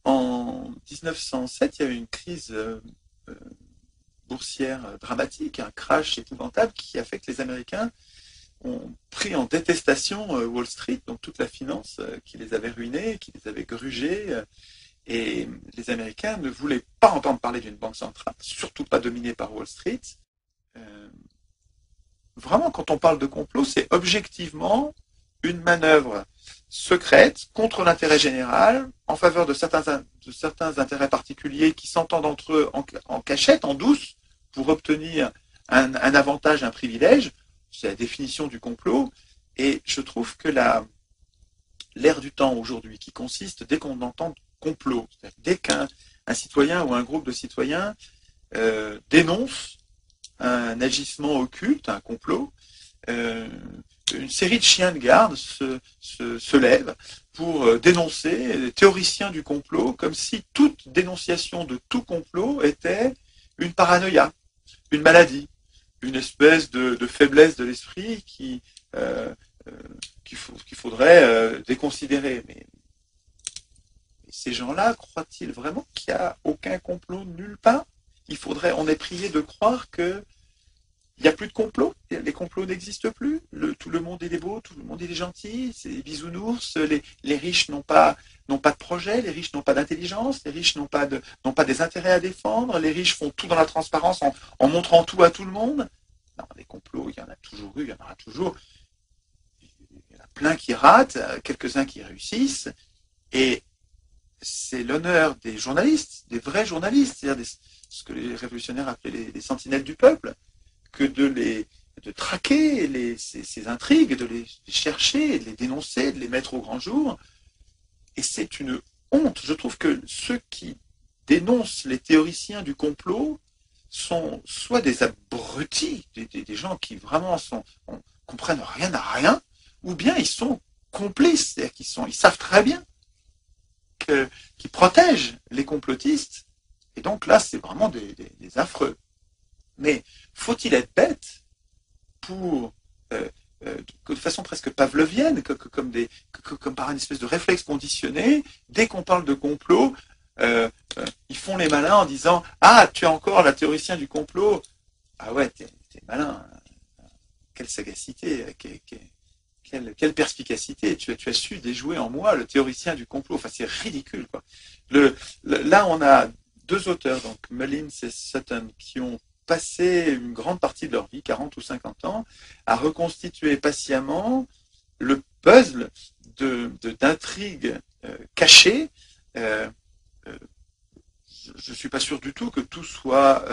En 1907, il y a eu une crise euh, boursière dramatique, un crash épouvantable qui a fait que les Américains ont pris en détestation Wall Street, donc toute la finance qui les avait ruinés, qui les avait grugés. Et les Américains ne voulaient pas entendre parler d'une banque centrale, surtout pas dominée par Wall Street. Euh, Vraiment, quand on parle de complot, c'est objectivement une manœuvre secrète contre l'intérêt général en faveur de certains intérêts particuliers qui s'entendent entre eux en cachette, en douce, pour obtenir un avantage, un privilège. C'est la définition du complot. Et je trouve que l'ère du temps aujourd'hui, qui consiste, dès qu'on entend complot, dès qu'un citoyen ou un groupe de citoyens dénonce un agissement occulte, un complot, euh, une série de chiens de garde se lèvent pour dénoncer les théoriciens du complot, comme si toute dénonciation de tout complot était une paranoïa, une maladie, une espèce de faiblesse de l'esprit euh, qu'il faudrait déconsidérer. Mais ces gens-là croient-ils vraiment qu'il n'y a aucun complot nulle part? On est prié de croire que il n'y a plus de complot, les complots n'existent plus, tout le monde il est beau, tout le monde il est gentil, c'est des bisounours, les riches n'ont pas de projet, les riches n'ont pas d'intelligence, les riches n'ont pas des intérêts à défendre, les riches font tout dans la transparence en montrant tout à tout le monde. Non, les complots, il y en a toujours eu, il y en aura toujours. Il y en a plein qui ratent, quelques-uns qui réussissent, et c'est l'honneur des journalistes, des vrais journalistes, c'est-à-dire ce que les révolutionnaires appelaient les sentinelles du peuple, que de traquer ces intrigues, de les chercher, de les dénoncer, de les mettre au grand jour. Et c'est une honte. Je trouve que ceux qui dénoncent les théoriciens du complot sont soit des abrutis, des gens qui vraiment comprennent rien à rien, ou bien ils sont complices, c'est-à-dire ils savent très bien qu'ils protègent les complotistes. Et donc là, c'est vraiment des affreux. Mais faut-il être bête pour, de façon presque pavlovienne, comme par une espèce de réflexe conditionné, dès qu'on parle de complot, ils font les malins en disant « Ah, tu es encore la théoricien du complot !» Ah ouais, t'es malin. Quelle sagacité, quelle perspicacité. Tu as su déjouer en moi le théoricien du complot. Enfin, c'est ridicule, quoi. Là, on a deux auteurs, donc Mullins et Sutton, qui ont passé une grande partie de leur vie, 40 ou 50 ans, à reconstituer patiemment le puzzle d'intrigues cachées. Euh, je ne suis pas sûr du tout que tout soit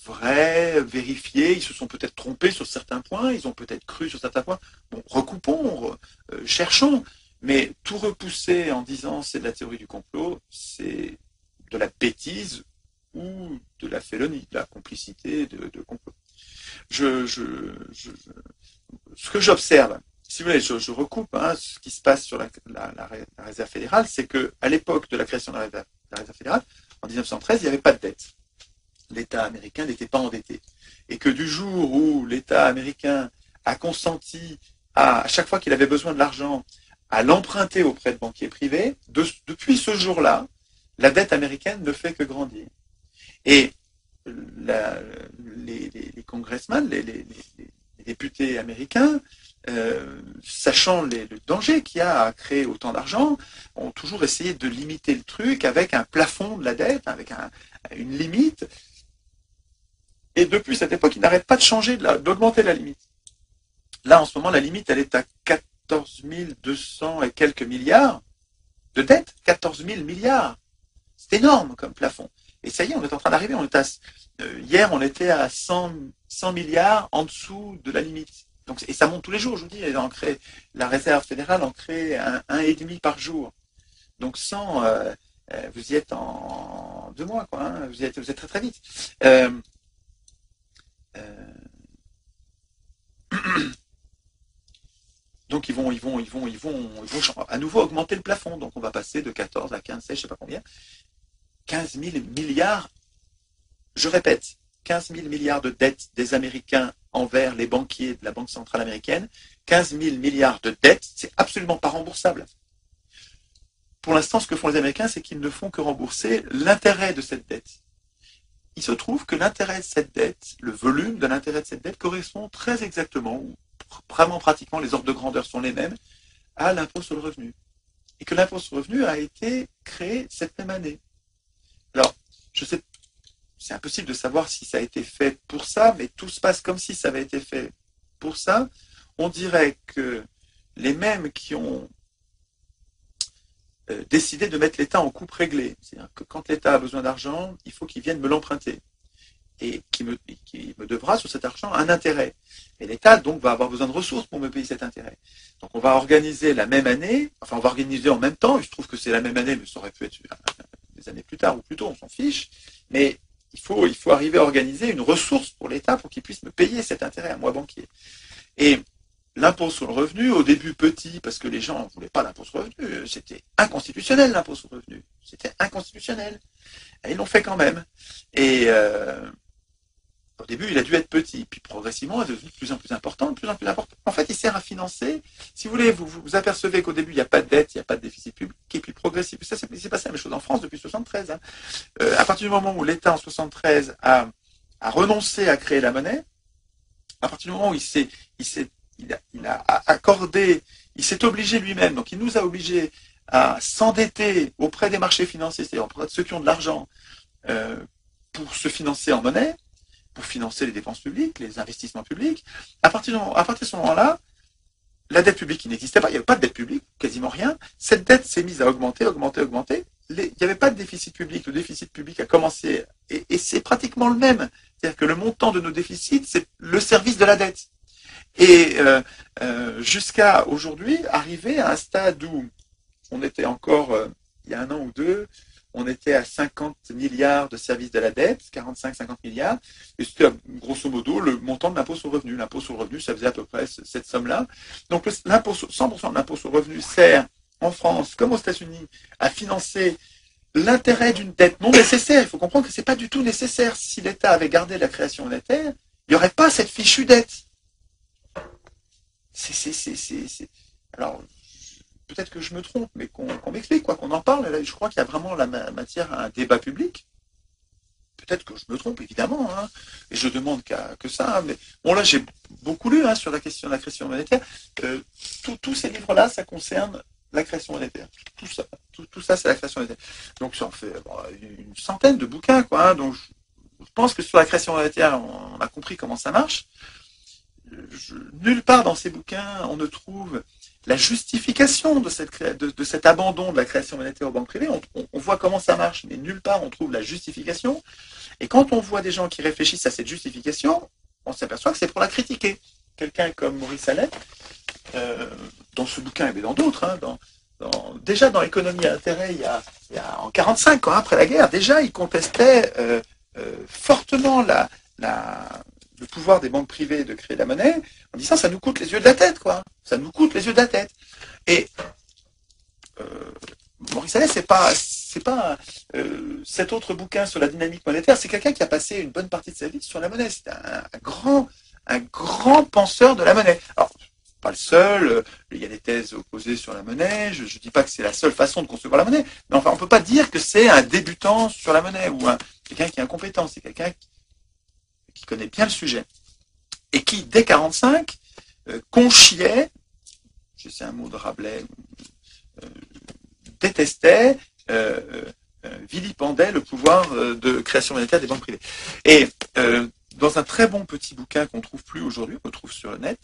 vrai, vérifié. Ils se sont peut-être trompés sur certains points, ils ont peut-être cru sur certains points. Bon, recoupons, cherchons, mais tout repousser en disant c'est de la théorie du complot, c'est de la bêtise ou de la félonie, de la complicité de complot. Ce que j'observe, si vous voulez, je recoupe ce qui se passe sur la réserve fédérale, c'est qu'à l'époque de la création de la réserve fédérale, en 1913, il n'y avait pas de dette. L'État américain n'était pas endetté. Et que du jour où l'État américain a consenti à chaque fois qu'il avait besoin de l'argent, à l'emprunter auprès de banquiers privés, depuis ce jour-là, la dette américaine ne fait que grandir. Et les congressmen, les députés américains, sachant le danger qu'il y a à créer autant d'argent, ont toujours essayé de limiter le truc avec un plafond de la dette, avec une limite. Et depuis cette époque, ils n'arrêtent pas de changer, d'augmenter la limite. Là, en ce moment, la limite, elle est à 14 200 et quelques milliards de dette. 14 000 milliards. C'est énorme comme plafond. Et ça y est, on est en train d'arriver. Hier, on était à 100 milliards en dessous de la limite. Donc, et ça monte tous les jours, je vous dis. La réserve fédérale en crée un et demi par jour. Donc 100, vous y êtes en 2 mois, quoi. Hein, vous êtes très très vite. Donc ils vont à nouveau augmenter le plafond. Donc on va passer de 14 à 15, 16, je sais pas combien. 15 000 milliards, je répète, 15 000 milliards de dettes des Américains envers les banquiers de la Banque centrale américaine. 15 000 milliards de dettes, c'est absolument pas remboursable. pour l'instant, ce que font les Américains, c'est qu'ils ne font que rembourser l'intérêt de cette dette. Il se trouve que l'intérêt de cette dette, le volume de l'intérêt de cette dette correspond très exactement, ou vraiment pratiquement les ordres de grandeur sont les mêmes, à l'impôt sur le revenu. Et que l'impôt sur le revenu a été créé cette même année. Alors, je sais, c'est impossible de savoir si ça a été fait pour ça, mais tout se passe comme si ça avait été fait pour ça. On dirait que les mêmes qui ont décidé de mettre l'État en coupe réglée, c'est-à-dire que quand l'État a besoin d'argent, il faut qu'il vienne me l'emprunter et qui me devra sur cet argent un intérêt. Et l'État donc va avoir besoin de ressources pour me payer cet intérêt. Donc on va organiser la même année, enfin on va organiser en même temps, il se trouve que c'est la même année, mais ça aurait pu être des années plus tard ou plus tôt, on s'en fiche, mais il faut arriver à organiser une ressource pour l'État pour qu'il puisse me payer cet intérêt à moi banquier. Et l'impôt sur le revenu, au début petit, parce que les gens ne voulaient pas l'impôt sur le revenu, c'était inconstitutionnel l'impôt sur le revenu, c'était inconstitutionnel. Et ils l'ont fait quand même. Et au début, il a dû être petit, puis progressivement, il est devenu de plus en plus important, de plus en plus important. En fait, il sert à financer. Si vous voulez, vous apercevez qu'au début, il n'y a pas de dette, il n'y a pas de déficit public, et puis progressivement, ça s'est passé la même chose en France depuis 73. Hein. À partir du moment où l'État, en 73, a renoncé à créer la monnaie, à partir du moment où il a accordé, il s'est obligé lui-même, donc il nous a obligés à s'endetter auprès des marchés financiers, c'est-à-dire auprès de ceux qui ont de l'argent, pour se financer en monnaie, pour financer les dépenses publiques, les investissements publics. À partir de ce moment-là, la dette publique qui n'existait pas, il n'y avait pas de dette publique, quasiment rien. Cette dette s'est mise à augmenter. Il n'y avait pas de déficit public. Le déficit public a commencé, et c'est pratiquement le même. C'est-à-dire que le montant de nos déficits, c'est le service de la dette. Et jusqu'à aujourd'hui, arriver à un stade où on était encore, il y a un an ou deux, on était à 50 milliards de services de la dette, 45-50 milliards, et c'était grosso modo le montant de l'impôt sur le revenu. L'impôt sur le revenu, ça faisait à peu près cette somme-là. Donc 100% de l'impôt sur le revenu sert, en France comme aux États-Unis, à financer l'intérêt d'une dette non nécessaire. Il faut comprendre que ce n'est pas du tout nécessaire. Si l'État avait gardé la création monétaire, il n'y aurait pas cette fichue dette. Alors, peut-être que je me trompe, mais qu'on m'explique, qu'on en parle. Là, je crois qu'il y a vraiment la matière à un débat public. Peut-être que je me trompe, évidemment, hein, et je demande que ça. Hein, mais bon, là, j'ai beaucoup lu sur la question de la création monétaire. Tous ces livres-là, ça concerne la création monétaire. Tout ça, c'est la création monétaire. Donc, ça en fait une centaine de bouquins, quoi. Hein, donc, je pense que sur la création monétaire, on a compris comment ça marche. Nulle part dans ces bouquins, on ne trouve la justification de cet abandon de la création monétaire aux banques privées. On voit comment ça marche, mais nulle part on trouve la justification. Et quand on voit des gens qui réfléchissent à cette justification, on s'aperçoit que c'est pour la critiquer. Quelqu'un comme Maurice Allais, dans ce bouquin et dans d'autres, déjà dans l'économie à intérêt, il y a en 1945, après la guerre, déjà il contestait fortement le pouvoir des banques privées de créer la monnaie, en disant ça nous coûte les yeux de la tête, quoi. Ça nous coûte les yeux de la tête. Et Maurice Allais, c'est pas cet autre bouquin sur la dynamique monétaire, c'est quelqu'un qui a passé une bonne partie de sa vie sur la monnaie. C'est un grand penseur de la monnaie. Alors, pas le seul, il y a des thèses opposées sur la monnaie, je ne dis pas que c'est la seule façon de concevoir la monnaie, mais enfin, on ne peut pas dire que c'est un débutant sur la monnaie, ou quelqu'un qui est incompétent, c'est quelqu'un qui connaît bien le sujet, et qui, dès 1945, conchiait, c'est un mot de Rabelais, détestait, vilipendait le pouvoir de création monétaire des banques privées. Et dans un très bon petit bouquin qu'on ne trouve plus aujourd'hui, qu'on trouve sur le net,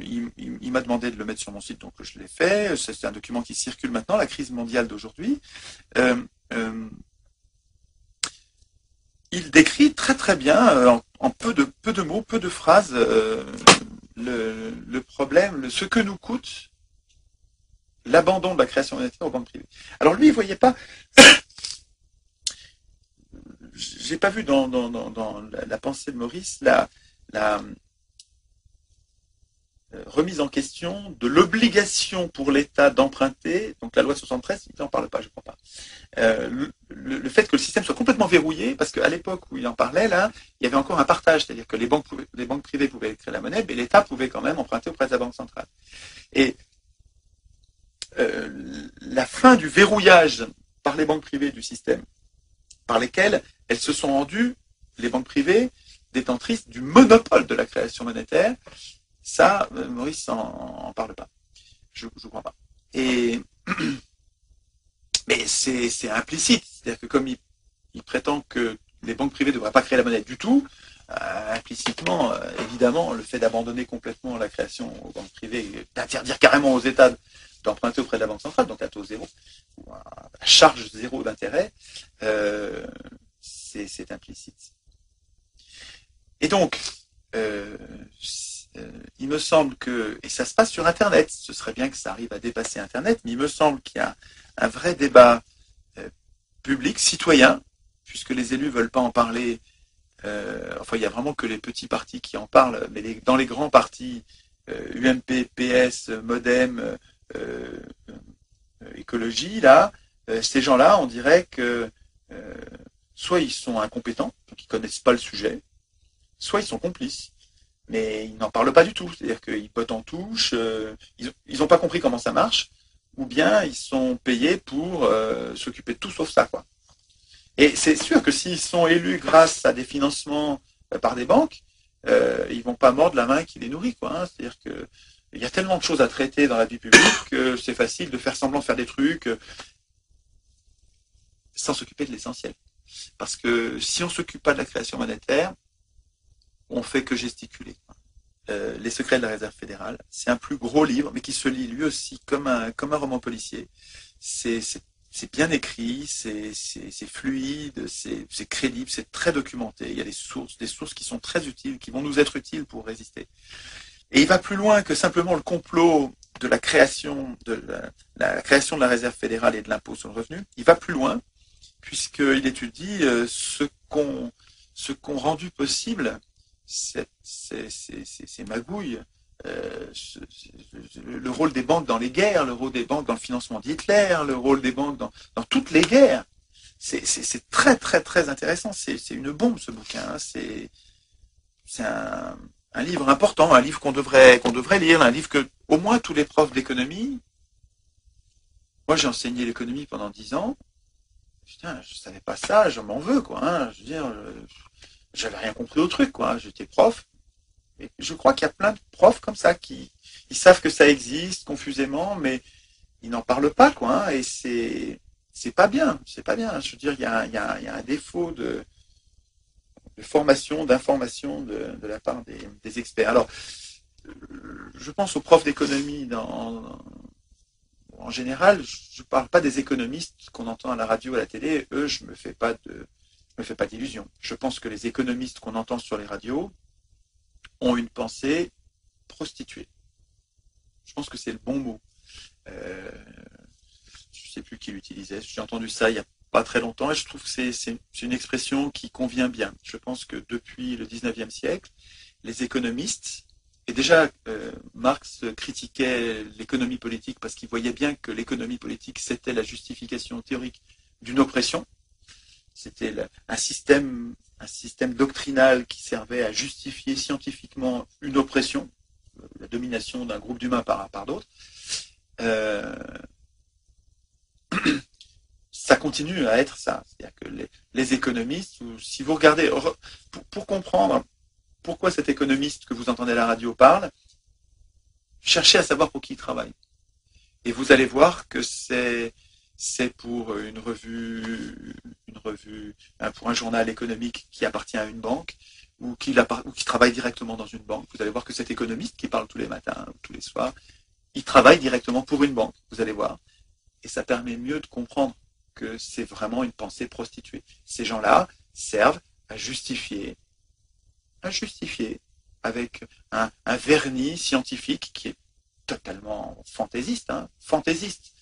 il m'a demandé de le mettre sur mon site, donc je l'ai fait. C'est un document qui circule maintenant, la crise mondiale d'aujourd'hui. Il décrit très très bien, en peu de mots, peu de phrases, le problème, ce que nous coûte l'abandon de la création monétaire aux banques privées. Alors lui, il ne voyait pas... J'ai pas vu dans la pensée de Maurice la remise en question de l'obligation pour l'État d'emprunter, donc la loi de 73, il n'en parle pas, je ne crois pas. Le fait que le système soit complètement verrouillé, parce qu'à l'époque où il en parlait, là, il y avait encore un partage, c'est-à-dire que les banques privées pouvaient créer la monnaie, mais l'État pouvait quand même emprunter auprès de la Banque centrale. Et la fin du verrouillage par les banques privées du système, par lesquelles elles se sont rendues, les banques privées, détentrices du monopole de la création monétaire, ça, Maurice en parle pas. Je ne crois pas. Mais c'est implicite. C'est-à-dire que comme il prétend que les banques privées ne devraient pas créer la monnaie du tout, implicitement, évidemment, le fait d'abandonner complètement la création aux banques privées, d'interdire carrément aux États d'emprunter auprès de la Banque centrale, donc à taux zéro, ou à charge zéro d'intérêt, c'est implicite. Et donc, il me semble que, et ça se passe sur Internet, ce serait bien que ça arrive à dépasser Internet, mais il me semble qu'il y a un vrai débat public, citoyen, puisque les élus ne veulent pas en parler. Enfin, il n'y a vraiment que les petits partis qui en parlent, mais dans les grands partis, UMP, PS, Modem, Écologie, là, ces gens-là, on dirait que soit ils sont incompétents, donc ils ne connaissent pas le sujet, soit ils sont complices. Mais ils n'en parlent pas du tout. C'est-à-dire qu'ils potent en touche, ils n'ont pas compris comment ça marche, ou bien ils sont payés pour s'occuper de tout sauf ça, quoi. Et c'est sûr que s'ils sont élus grâce à des financements par des banques, ils vont pas mordre la main qui les nourrit, quoi. Hein. C'est-à-dire que il y a tellement de choses à traiter dans la vie publique que c'est facile de faire semblant de faire des trucs sans s'occuper de l'essentiel. Parce que si on ne s'occupe pas de la création monétaire, on fait que gesticuler. Les secrets de la Réserve fédérale, c'est un plus gros livre, mais qui se lit lui aussi comme un roman policier. C'est bien écrit, c'est fluide, c'est crédible, c'est très documenté. Il y a des sources qui sont très utiles, qui vont nous être utiles pour résister. Et il va plus loin que simplement le complot de la création de la création de la Réserve fédérale et de l'impôt sur le revenu. Il va plus loin, puisqu'il étudie ce qu'ont rendu possible ces magouilles, le rôle des banques dans les guerres, le rôle des banques dans le financement d'Hitler, le rôle des banques dans toutes les guerres. C'est très très très intéressant. C'est une bombe ce bouquin. Hein. C'est un livre important, un livre qu'on devrait lire, un livre que au moins tous les profs d'économie. Moi j'ai enseigné l'économie pendant 10 ans. Putain, je savais pas ça, je m'en veux quoi. Hein. Je veux dire. J'avais rien compris au truc, quoi. J'étais prof. Et je crois qu'il y a plein de profs comme ça qui ils savent que ça existe confusément, mais ils n'en parlent pas, quoi. Hein, et c'est pas bien. C'est pas bien. Je veux dire, il y a un défaut de formation, d'information de la part des experts. Alors, je pense aux profs d'économie en général. Je parle pas des économistes qu'on entend à la radio, à la télé. Eux, je me fais pas d'illusions. Je pense que les économistes qu'on entend sur les radios ont une pensée prostituée. Je pense que c'est le bon mot. Je ne sais plus qui l'utilisait. J'ai entendu ça il n'y a pas très longtemps et je trouve que c'est une expression qui convient bien. Je pense que depuis le 19e siècle, les économistes, et déjà Marx critiquait l'économie politique parce qu'il voyait bien que l'économie politique, c'était la justification théorique d'une oppression. C'était un système doctrinal qui servait à justifier scientifiquement une oppression, la domination d'un groupe d'humains par d'autres. Ça continue à être ça. C'est-à-dire que les économistes, si vous regardez, pour comprendre pourquoi cet économiste que vous entendez à la radio parle, cherchez à savoir pour qui il travaille. Et vous allez voir que c'est pour une revue, pour un journal économique qui appartient à une banque ou qui travaille directement dans une banque. Vous allez voir que cet économiste qui parle tous les matins ou tous les soirs, il travaille directement pour une banque. Vous allez voir. Et ça permet mieux de comprendre que c'est vraiment une pensée prostituée. Ces gens-là servent à justifier avec un vernis scientifique qui est totalement fantaisiste. Hein, fantaisiste.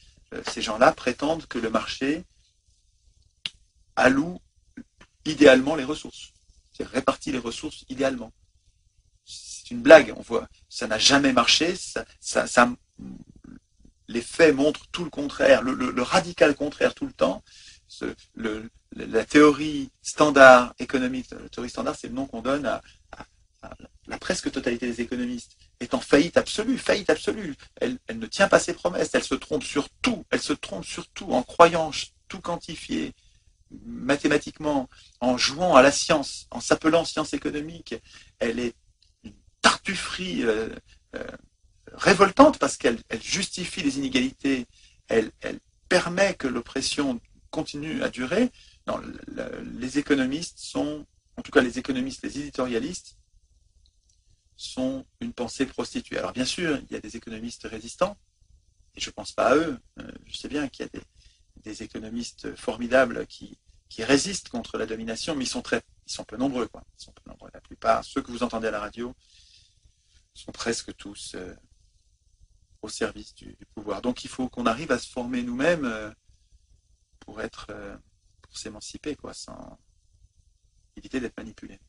Ces gens-là prétendent que le marché alloue idéalement les ressources. C'est répartit les ressources idéalement. C'est une blague, on voit. Ça n'a jamais marché. Les faits montrent tout le contraire, le radical contraire tout le temps. La théorie standard économique, la théorie standard, c'est le nom qu'on donne à la presque totalité des économistes. est en faillite absolue, faillite absolue. Elle ne tient pas ses promesses, elle se trompe sur tout, en croyant tout quantifier mathématiquement, en jouant à la science, en s'appelant science économique. Elle est une tartufferie euh, révoltante parce qu'elle justifie les inégalités, elle permet que l'oppression continue à durer. Non, les économistes sont, en tout cas les économistes, les éditorialistes, sont une pensée prostituée. Alors bien sûr, il y a des économistes résistants, et je ne pense pas à eux. Je sais bien qu'il y a des économistes formidables qui résistent contre la domination, mais ils sont peu nombreux, quoi. Ils sont peu nombreux. La plupart, ceux que vous entendez à la radio, sont presque tous au service du pouvoir. Donc il faut qu'on arrive à se former nous-mêmes pour s'émanciper, quoi, sans éviter d'être manipulé.